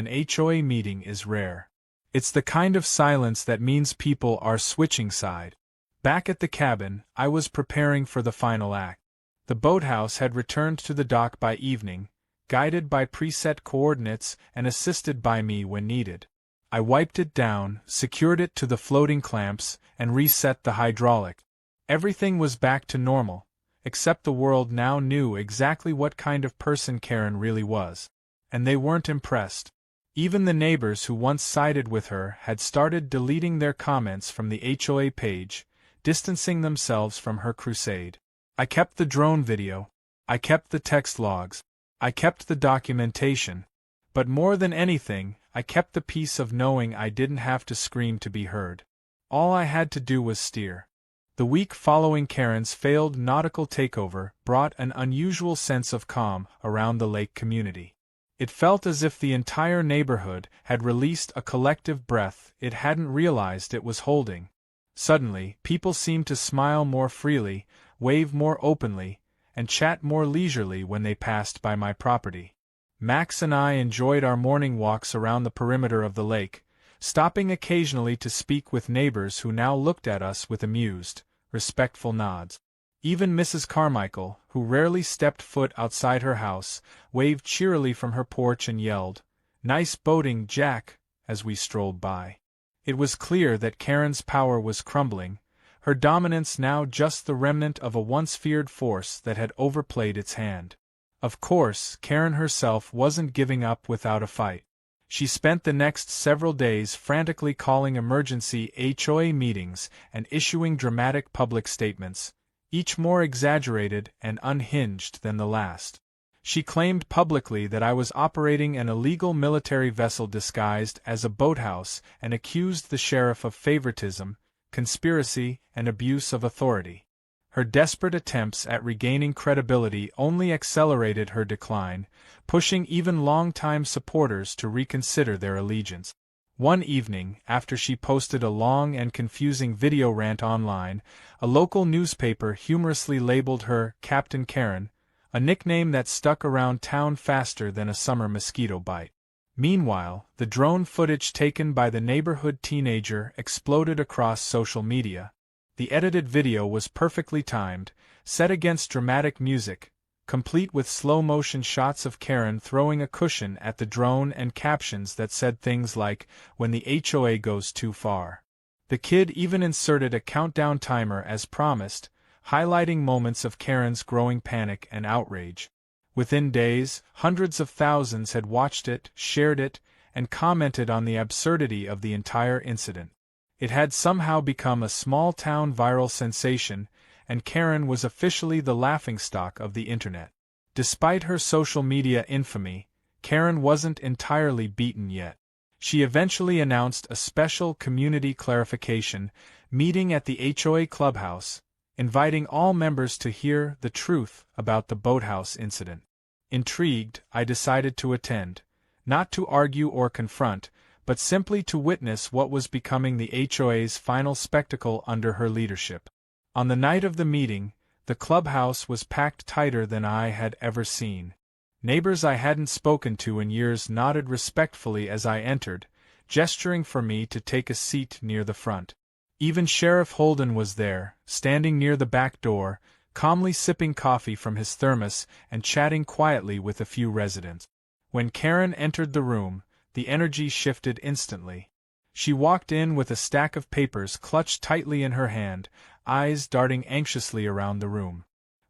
An HOA meeting is rare. It's the kind of silence that means people are switching side. Back at the cabin, I was preparing for the final act. The boathouse had returned to the dock by evening, guided by preset coordinates and assisted by me when needed. I wiped it down, secured it to the floating clamps, and reset the hydraulic. Everything was back to normal, except the world now knew exactly what kind of person Karen really was. And they weren't impressed. Even the neighbors who once sided with her had started deleting their comments from the HOA page, distancing themselves from her crusade. I kept the drone video. I kept the text logs. I kept the documentation. But more than anything, I kept the peace of knowing I didn't have to scream to be heard. All I had to do was steer. The week following Karen's failed nautical takeover brought an unusual sense of calm around the lake community. It felt as if the entire neighborhood had released a collective breath it hadn't realized it was holding. Suddenly, people seemed to smile more freely, wave more openly, and chat more leisurely when they passed by my property. Max and I enjoyed our morning walks around the perimeter of the lake, stopping occasionally to speak with neighbors who now looked at us with amused, respectful nods. Even Mrs. Carmichael, who rarely stepped foot outside her house, waved cheerily from her porch and yelled, "Nice boating, Jack," as we strolled by. It was clear that Karen's power was crumbling, her dominance now just the remnant of a once feared force that had overplayed its hand. Of course, Karen herself wasn't giving up without a fight. She spent the next several days frantically calling emergency HOA meetings and issuing dramatic public statements, each more exaggerated and unhinged than the last. She claimed publicly that I was operating an illegal military vessel disguised as a boathouse and accused the sheriff of favoritism, conspiracy, and abuse of authority. Her desperate attempts at regaining credibility only accelerated her decline, pushing even longtime supporters to reconsider their allegiance. One evening, after she posted a long and confusing video rant online, a local newspaper humorously labeled her Captain Karen, a nickname that stuck around town faster than a summer mosquito bite. Meanwhile, the drone footage taken by the neighborhood teenager exploded across social media. The edited video was perfectly timed, set against dramatic music, complete with slow-motion shots of Karen throwing a cushion at the drone and captions that said things like, "When the HOA goes too far." The kid even inserted a countdown timer as promised, highlighting moments of Karen's growing panic and outrage. Within days, hundreds of thousands had watched it, shared it, and commented on the absurdity of the entire incident. It had somehow become a small-town viral sensation, and Karen was officially the laughingstock of the internet. Despite her social media infamy, Karen wasn't entirely beaten yet. She eventually announced a special community clarification meeting at the HOA clubhouse, inviting all members to hear the truth about the boathouse incident. Intrigued, I decided to attend, not to argue or confront, but simply to witness what was becoming the HOA's final spectacle under her leadership. On the night of the meeting, the clubhouse was packed tighter than I had ever seen. Neighbors I hadn't spoken to in years nodded respectfully as I entered, gesturing for me to take a seat near the front. Even Sheriff Holden was there, standing near the back door, calmly sipping coffee from his thermos and chatting quietly with a few residents. When Karen entered the room, the energy shifted instantly. She walked in with a stack of papers clutched tightly in her hand, eyes darting anxiously around the room.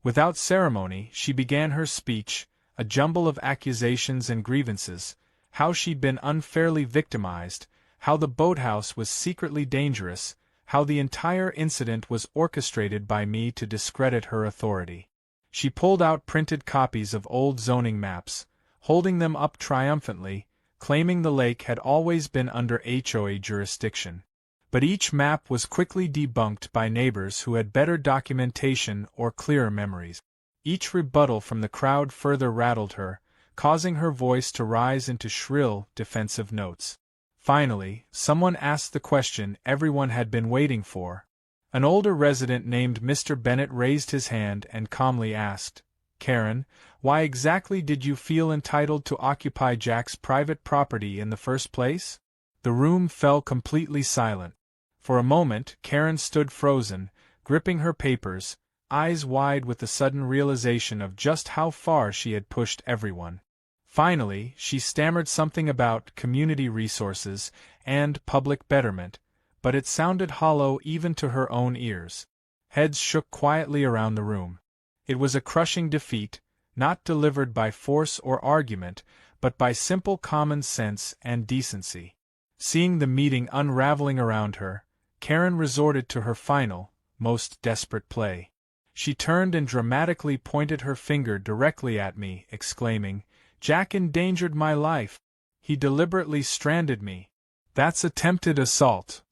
Without ceremony, she began her speech, a jumble of accusations and grievances, how she'd been unfairly victimized, how the boathouse was secretly dangerous, how the entire incident was orchestrated by me to discredit her authority. She pulled out printed copies of old zoning maps, holding them up triumphantly, claiming the lake had always been under HOA jurisdiction. But each map was quickly debunked by neighbors who had better documentation or clearer memories. Each rebuttal from the crowd further rattled her, causing her voice to rise into shrill, defensive notes. Finally, someone asked the question everyone had been waiting for. An older resident named Mr. Bennett raised his hand and calmly asked, Karen, why exactly did you feel entitled to occupy Jack's private property in the first place?" The room fell completely silent. For a moment, Karen stood frozen, gripping her papers, eyes wide with the sudden realization of just how far she had pushed everyone. Finally, she stammered something about community resources and public betterment, but it sounded hollow even to her own ears. Heads shook quietly around the room. It was a crushing defeat, not delivered by force or argument, but by simple common sense and decency. Seeing the meeting unraveling around her, Karen resorted to her final, most desperate play. She turned and dramatically pointed her finger directly at me, exclaiming, "Jack endangered my life. He deliberately stranded me. That's attempted assault."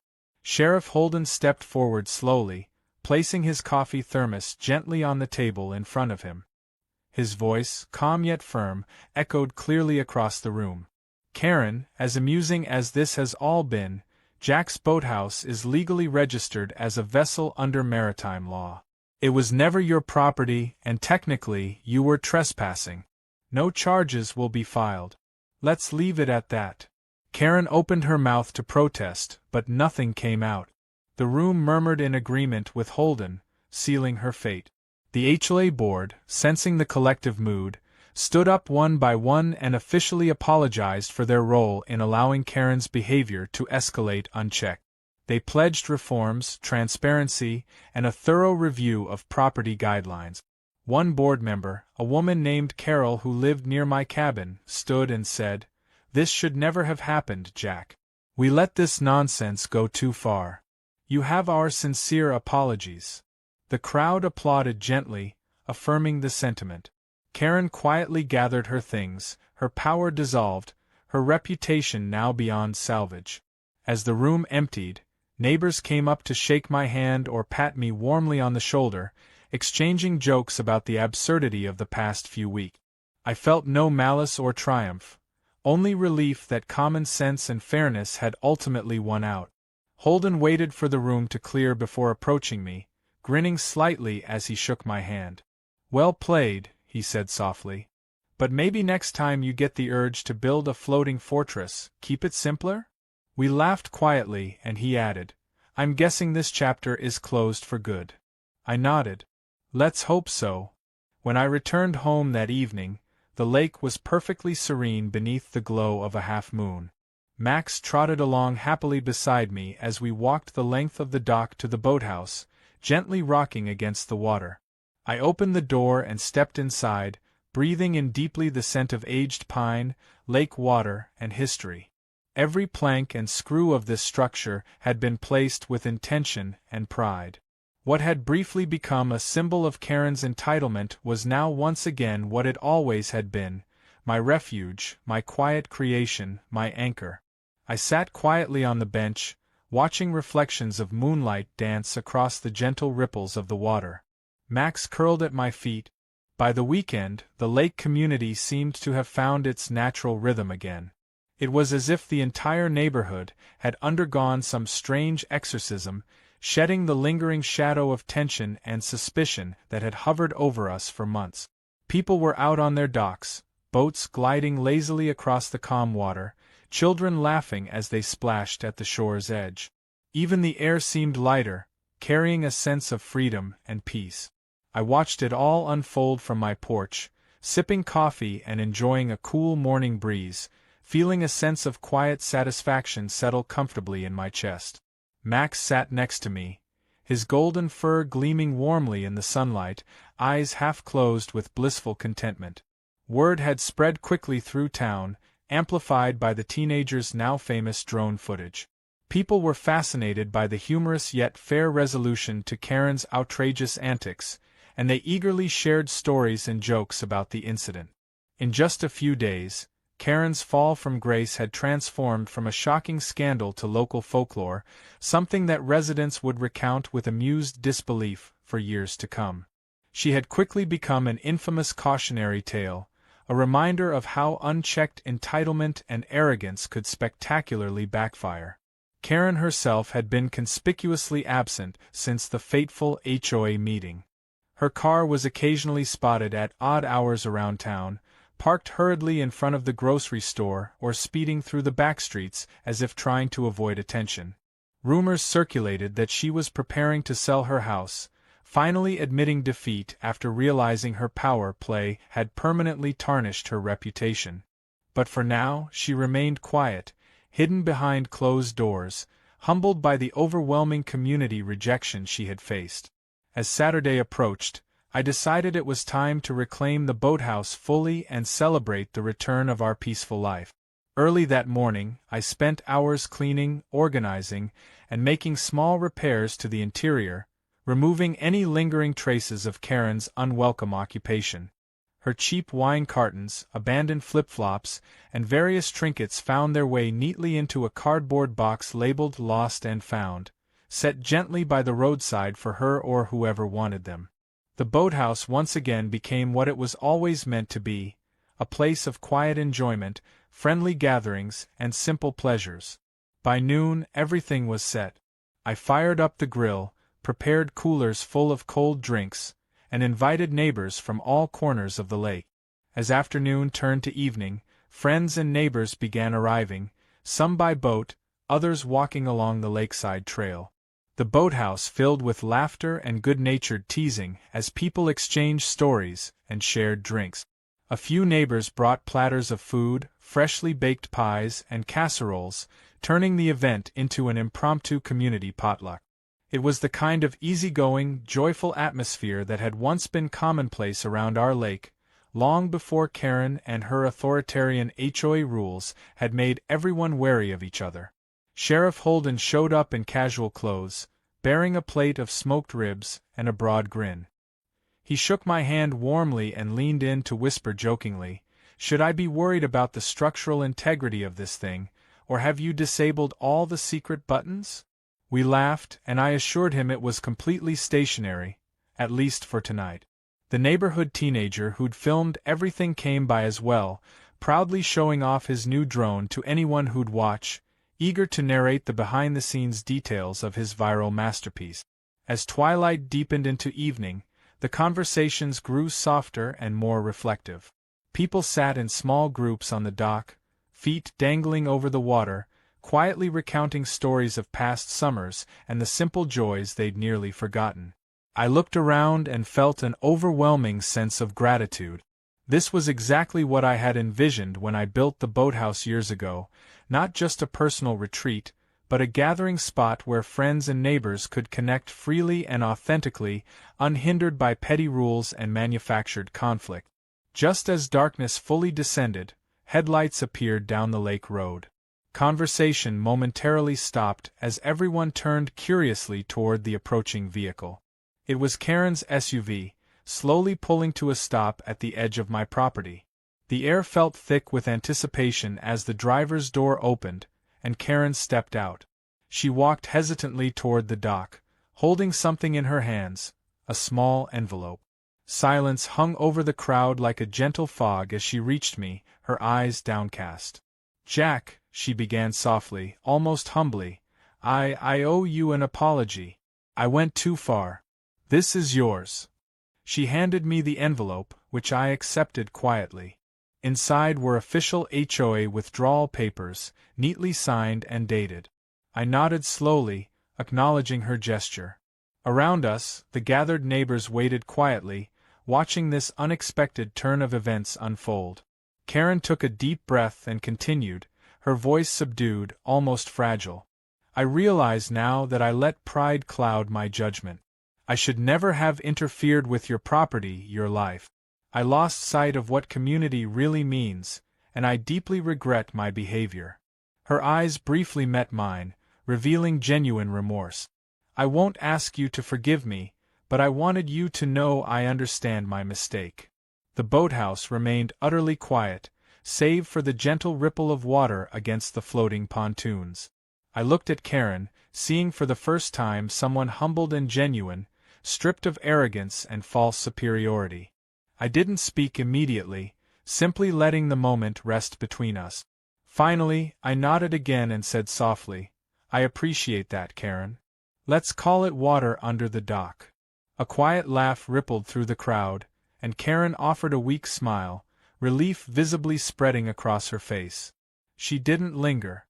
Sheriff Holden stepped forward slowly, placing his coffee thermos gently on the table in front of him. His voice, calm yet firm, echoed clearly across the room. "Karen, as amusing as this has all been, Jack's Boathouse is legally registered as a vessel under maritime law. It was never your property, and technically, you were trespassing. No charges will be filed. Let's leave it at that." Karen opened her mouth to protest, but nothing came out. The room murmured in agreement with Holden, sealing her fate. The HOA board, sensing the collective mood, stood up one by one and officially apologized for their role in allowing Karen's behavior to escalate unchecked. They pledged reforms, transparency, and a thorough review of property guidelines. One board member, a woman named Carol who lived near my cabin, stood and said, "This should never have happened, Jack. We let this nonsense go too far. You have our sincere apologies." The crowd applauded gently, affirming the sentiment. Karen quietly gathered her things, her power dissolved, her reputation now beyond salvage. As the room emptied, neighbors came up to shake my hand or pat me warmly on the shoulder, exchanging jokes about the absurdity of the past few weeks. I felt no malice or triumph, only relief that common sense and fairness had ultimately won out. Holden waited for the room to clear before approaching me, grinning slightly as he shook my hand. "Well played," he said softly. "But maybe next time you get the urge to build a floating fortress, keep it simpler?" We laughed quietly, and he added, "I'm guessing this chapter is closed for good." I nodded. "Let's hope so." When I returned home that evening, the lake was perfectly serene beneath the glow of a half-moon. Max trotted along happily beside me as we walked the length of the dock to the boathouse, gently rocking against the water. I opened the door and stepped inside, breathing in deeply the scent of aged pine, lake water, and history. Every plank and screw of this structure had been placed with intention and pride. What had briefly become a symbol of Karen's entitlement was now once again what it always had been, my refuge, my quiet creation, my anchor. I sat quietly on the bench, watching reflections of moonlight dance across the gentle ripples of the water. Max curled at my feet. By the weekend, the lake community seemed to have found its natural rhythm again. It was as if the entire neighborhood had undergone some strange exorcism, shedding the lingering shadow of tension and suspicion that had hovered over us for months. People were out on their docks, boats gliding lazily across the calm water, children laughing as they splashed at the shore's edge. Even the air seemed lighter, carrying a sense of freedom and peace. I watched it all unfold from my porch, sipping coffee and enjoying a cool morning breeze, feeling a sense of quiet satisfaction settle comfortably in my chest. Max sat next to me, his golden fur gleaming warmly in the sunlight, eyes half closed with blissful contentment. Word had spread quickly through town, amplified by the teenager's now famous drone footage. People were fascinated by the humorous yet fair resolution to Karen's outrageous antics, and they eagerly shared stories and jokes about the incident. In just a few days, Karen's fall from grace had transformed from a shocking scandal to local folklore, something that residents would recount with amused disbelief for years to come. She had quickly become an infamous cautionary tale, a reminder of how unchecked entitlement and arrogance could spectacularly backfire. Karen herself had been conspicuously absent since the fateful HOA meeting. Her car was occasionally spotted at odd hours around town, parked hurriedly in front of the grocery store or speeding through the back streets as if trying to avoid attention. Rumors circulated that she was preparing to sell her house, finally admitting defeat after realizing her power play had permanently tarnished her reputation. But for now, she remained quiet, hidden behind closed doors, humbled by the overwhelming community rejection she had faced. As Saturday approached, I decided it was time to reclaim the boathouse fully and celebrate the return of our peaceful life. Early that morning, I spent hours cleaning, organizing, and making small repairs to the interior, removing any lingering traces of Karen's unwelcome occupation. Her cheap wine cartons, abandoned flip-flops, and various trinkets found their way neatly into a cardboard box labeled Lost and Found, set gently by the roadside for her or whoever wanted them. The boathouse once again became what it was always meant to be, a place of quiet enjoyment, friendly gatherings, and simple pleasures. By noon, everything was set. I fired up the grill, prepared coolers full of cold drinks, and invited neighbors from all corners of the lake. As afternoon turned to evening, friends and neighbors began arriving, some by boat, others walking along the lakeside trail. The boathouse filled with laughter and good-natured teasing as people exchanged stories and shared drinks. A few neighbors brought platters of food, freshly baked pies, and casseroles, turning the event into an impromptu community potluck. It was the kind of easygoing, joyful atmosphere that had once been commonplace around our lake, long before Karen and her authoritarian HOA rules had made everyone wary of each other. Sheriff Holden showed up in casual clothes, bearing a plate of smoked ribs and a broad grin. He shook my hand warmly and leaned in to whisper jokingly, "Should I be worried about the structural integrity of this thing, or have you disabled all the secret buttons?" We laughed, and I assured him it was completely stationary, at least for tonight. The neighborhood teenager who'd filmed everything came by as well, proudly showing off his new drone to anyone who'd watch, eager to narrate the behind-the-scenes details of his viral masterpiece. As twilight deepened into evening, the conversations grew softer and more reflective. People sat in small groups on the dock, feet dangling over the water, quietly recounting stories of past summers and the simple joys they'd nearly forgotten. I looked around and felt an overwhelming sense of gratitude. This was exactly what I had envisioned when I built the boathouse years ago, not just a personal retreat, but a gathering spot where friends and neighbors could connect freely and authentically, unhindered by petty rules and manufactured conflict. Just as darkness fully descended, headlights appeared down the lake road. Conversation momentarily stopped as everyone turned curiously toward the approaching vehicle. It was Karen's SUV, slowly pulling to a stop at the edge of my property. The air felt thick with anticipation as the driver's door opened, and Karen stepped out. She walked hesitantly toward the dock, holding something in her hands, a small envelope. Silence hung over the crowd like a gentle fog as she reached me, her eyes downcast. "Jack," she began softly, almost humbly, I owe you an apology. I went too far. This is yours." She handed me the envelope, which I accepted quietly. Inside were official HOA withdrawal papers, neatly signed and dated. I nodded slowly, acknowledging her gesture. Around us, the gathered neighbors waited quietly, watching this unexpected turn of events unfold. Karen took a deep breath and continued, her voice subdued, almost fragile. "I realize now that I let pride cloud my judgment. I should never have interfered with your property, your life. I lost sight of what community really means, and I deeply regret my behavior." Her eyes briefly met mine, revealing genuine remorse. "I won't ask you to forgive me, but I wanted you to know I understand my mistake." The boathouse remained utterly quiet, save for the gentle ripple of water against the floating pontoons. I looked at Karen, seeing for the first time someone humbled and genuine, stripped of arrogance and false superiority. I didn't speak immediately, simply letting the moment rest between us. Finally, I nodded again and said softly, "I appreciate that, Karen. Let's call it water under the dock." A quiet laugh rippled through the crowd, and Karen offered a weak smile, relief visibly spreading across her face. She didn't linger.